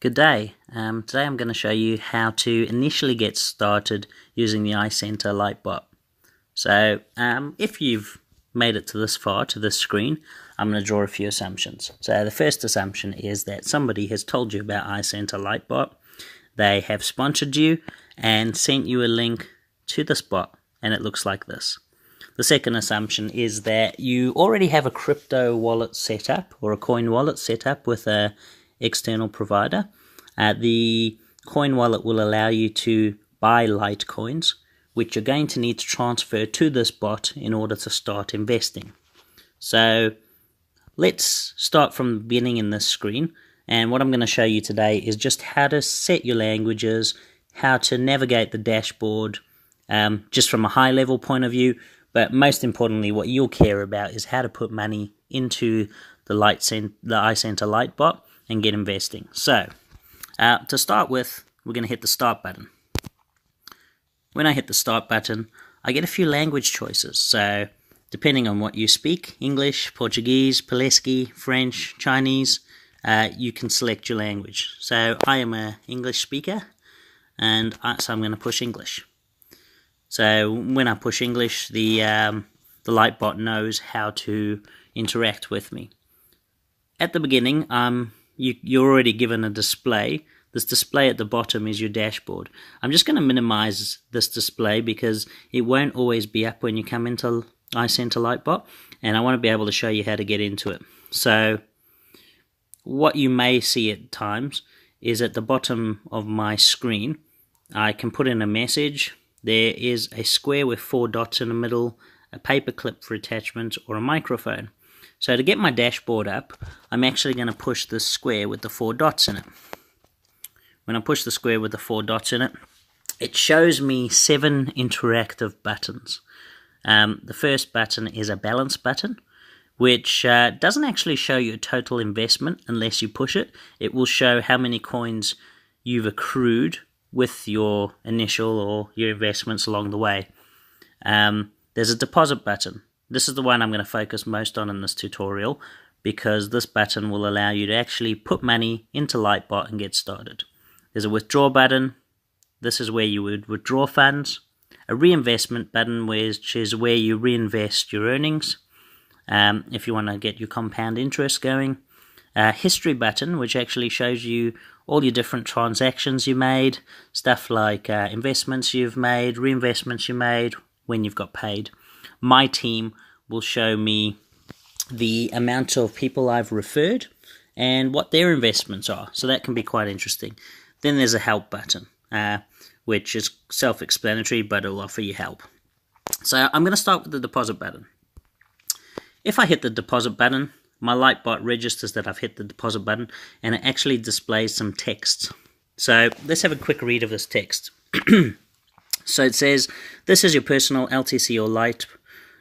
Good day. Today I'm going to show you how to initially get started using the Icenter Lightbot. So if you've made it to this far, to this screen, I'm going to draw a few assumptions. So the first assumption is that somebody has told you about Icenter Lightbot. They have sponsored you and sent you a link to this bot, and it looks like this. The second assumption is that you already have a crypto wallet set up or a coin wallet set up with a external provider. The coin wallet will allow you to buy Litecoins, which you're going to need to transfer to this bot in order to start investing. So let's start from the beginning in this screen, and what I'm going to show you today is just how to set your languages, how to navigate the dashboard just from a high level point of view, but most importantly what you'll care about is how to put money into the Icenter Lightbot and get investing. So to start with, we're going to hit the start button. When I hit the start button, I get a few language choices. So depending on what you speak, English, Portuguese, Pulaski, French, Chinese, you can select your language. So I am an English speaker, and so I'm going to push English. So when I push English, the Lightbot knows how to interact with me. At the beginning, you're already given a display. This display at the bottom is your dashboard. I'm just going to minimize this display because it won't always be up when you come into Icenter Lightbot, and I want to be able to show you how to get into it. So what you may see at times is at the bottom of my screen, I can put in a message. There is a square with 4 dots in the middle, a paperclip for attachment, or a microphone. So to get my dashboard up, I'm actually going to push this square with the 4 dots in it. When I push the square with the 4 dots in it, it shows me 7 interactive buttons. The first button is a balance button, which doesn't actually show you a total investment unless you push it. It will show how many coins you've accrued with your initial or your investments along the way. There's a deposit button. This is the one I'm going to focus most on in this tutorial because this button will allow you to actually put money into Lightbot and get started. There's a withdraw button. This is where you would withdraw funds. A reinvestment button, which is where you reinvest your earnings if you want to get your compound interest going. A history button, which actually shows you all your different transactions you made, stuff like investments you've made, reinvestments you made, when you've got paid. My team will show me the amount of people I've referred and what their investments are, so that can be quite interesting. Then there's a help button, which is self-explanatory, but it'll offer you help. So I'm going to start with the deposit button. If I hit the deposit button, my Lightbot registers that I've hit the deposit button, and it actually displays some text. So let's have a quick read of this text. So it says, this is your personal LTC or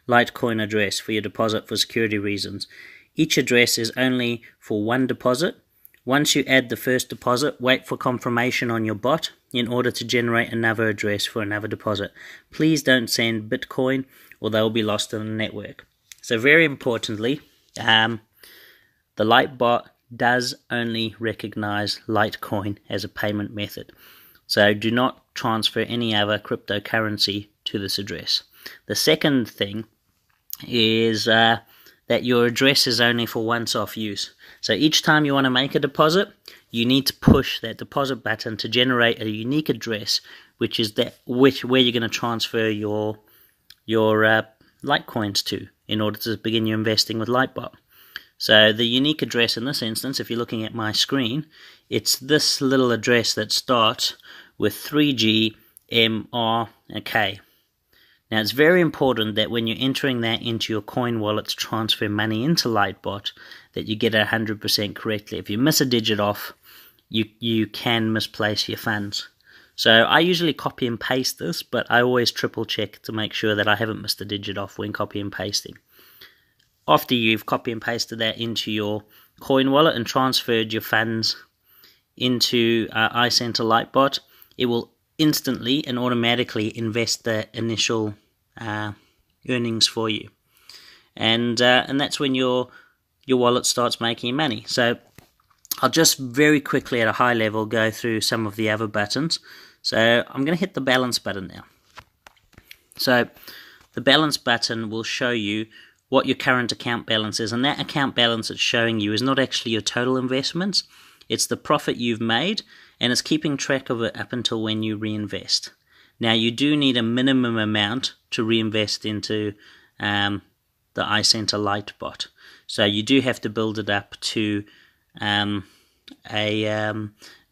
Litecoin address for your deposit for security reasons. Each address is only for one deposit. Once you add the first deposit, wait for confirmation on your bot in order to generate another address for another deposit. Please don't send Bitcoin or they will be lost in the network. So very importantly, the Lightbot does only recognize Litecoin as a payment method. So do not transfer any other cryptocurrency to this address. The second thing is that your address is only for once-off use. So each time you want to make a deposit, you need to push that deposit button to generate a unique address, which is where you're going to transfer your Litecoins to in order to begin your investing with Lightbot. So the unique address in this instance, if you're looking at my screen, it's this little address that starts with 3G, M, R, and K. Now it's very important that when you're entering that into your coin wallet to transfer money into Lightbot, that you get it 100% correctly. If you miss a digit off, you can misplace your funds. So I usually copy and paste this, but I always triple check to make sure that I haven't missed a digit off when copy and pasting. After you've copy and pasted that into your coin wallet and transferred your funds into Icenter Lightbot, it will instantly and automatically invest the initial earnings for you, and that's when your wallet starts making money. So I'll just very quickly at a high level go through some of the other buttons. So I'm going to hit the balance button now. So the balance button will show you what your current account balance is, and that account balance it's showing you is not actually your total investments, it's the profit you've made, and it's keeping track of it up until when you reinvest. Now you do need a minimum amount to reinvest into the Icenter Lite bot. So you do have to build it up to a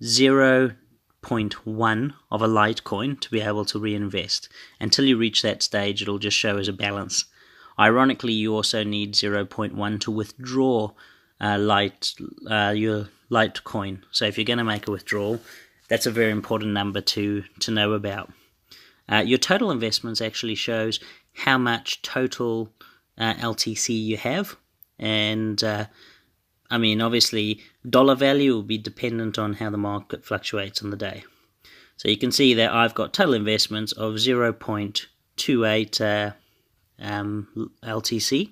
0.1 of a Litecoin to be able to reinvest. Until you reach that stage, it'll just show as a balance. Ironically, you also need 0.1 to withdraw your Litecoin. So if you're going to make a withdrawal, that's a very important number to know about. Your total investments actually shows how much total LTC you have, and I mean, obviously, dollar value will be dependent on how the market fluctuates on the day. So you can see that I've got total investments of 0.28 LTC,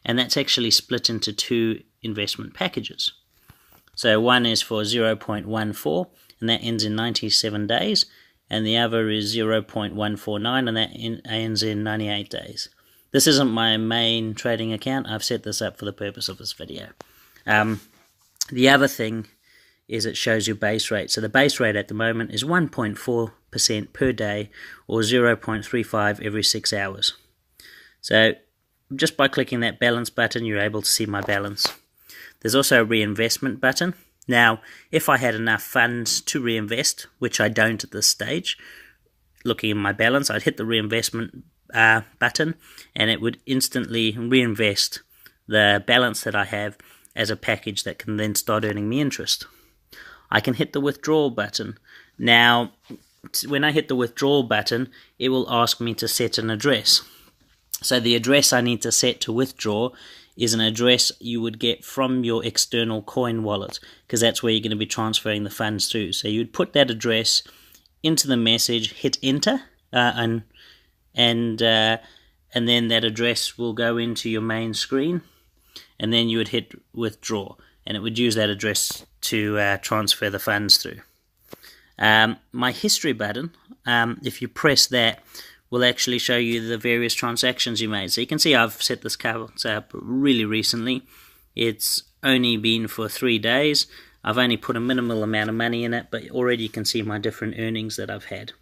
and that's actually split into two investment packages. So one is for 0.14, and that ends in 97 days, and the other is 0.149, and that ends in 98 days. This isn't my main trading account. I've set this up for the purpose of this video. The other thing is it shows your base rate. So the base rate at the moment is 1.4% per day, or 0.35 every 6 hours. So just by clicking that balance button, you're able to see my balance. There's also a reinvestment button. Now, if I had enough funds to reinvest, which I don't at this stage, looking at my balance, I'd hit the reinvestment button, and it would instantly reinvest the balance that I have as a package that can then start earning me interest. I can hit the withdrawal button. Now, when I hit the withdrawal button, it will ask me to set an address. So the address I need to set to withdraw is an address you would get from your external coin wallet, because that's where you're going to be transferring the funds to. So you'd put that address into the message, hit enter, and then that address will go into your main screen, and then you would hit withdraw, and it would use that address to transfer the funds through. My history button, if you press that, will actually show you the various transactions you made. So you can see I've set this account up really recently. It's only been for 3 days. I've only put a minimal amount of money in it, but already you can see my different earnings that I've had.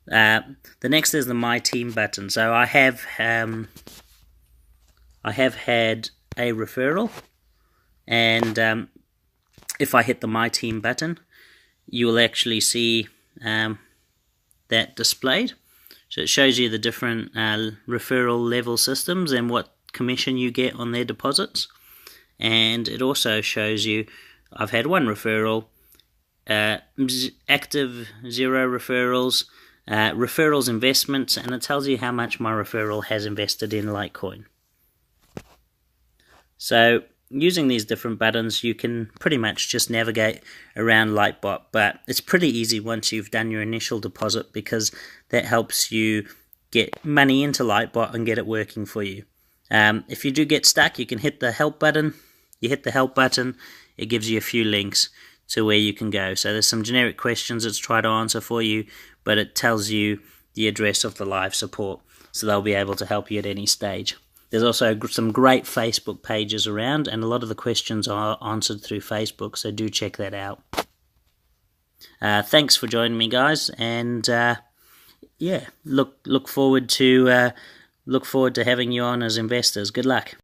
The next is the My Team button. So I have had a referral, and if I hit the My Team button, you will actually see that displayed. So it shows you the different referral level systems and what commission you get on their deposits. And it also shows you I've had 1 referral, active 0 referrals, referrals investments, and it tells you how much my referral has invested in Litecoin. So using these different buttons, you can pretty much just navigate around Litebot, but it's pretty easy once you've done your initial deposit, because that helps you get money into Litebot and get it working for you. If you do get stuck, you can hit the help button. You hit the help button, it gives you a few links to where you can go. So there's some generic questions it's trying to answer for you, but it tells you the address of the live support, so they'll be able to help you at any stage. There's also some great Facebook pages around, and a lot of the questions are answered through Facebook, so do check that out. Thanks for joining me, guys, and yeah, look forward to having you on as investors. Good luck.